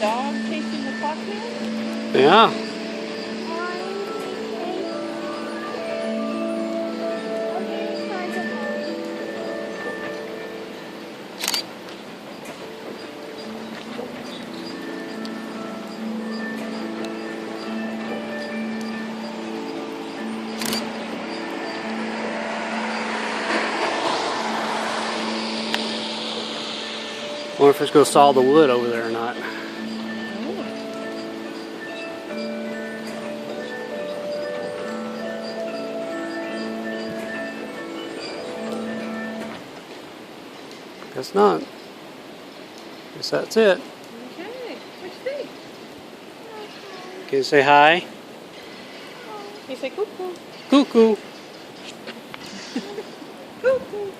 dog chasing the clock man? Yeah. I wonder if it's going to saw the wood over there or not. Guess not. Guess that's it. Okay, what you think? Can you say hi? You say cuckoo. Cuckoo. Cuckoo.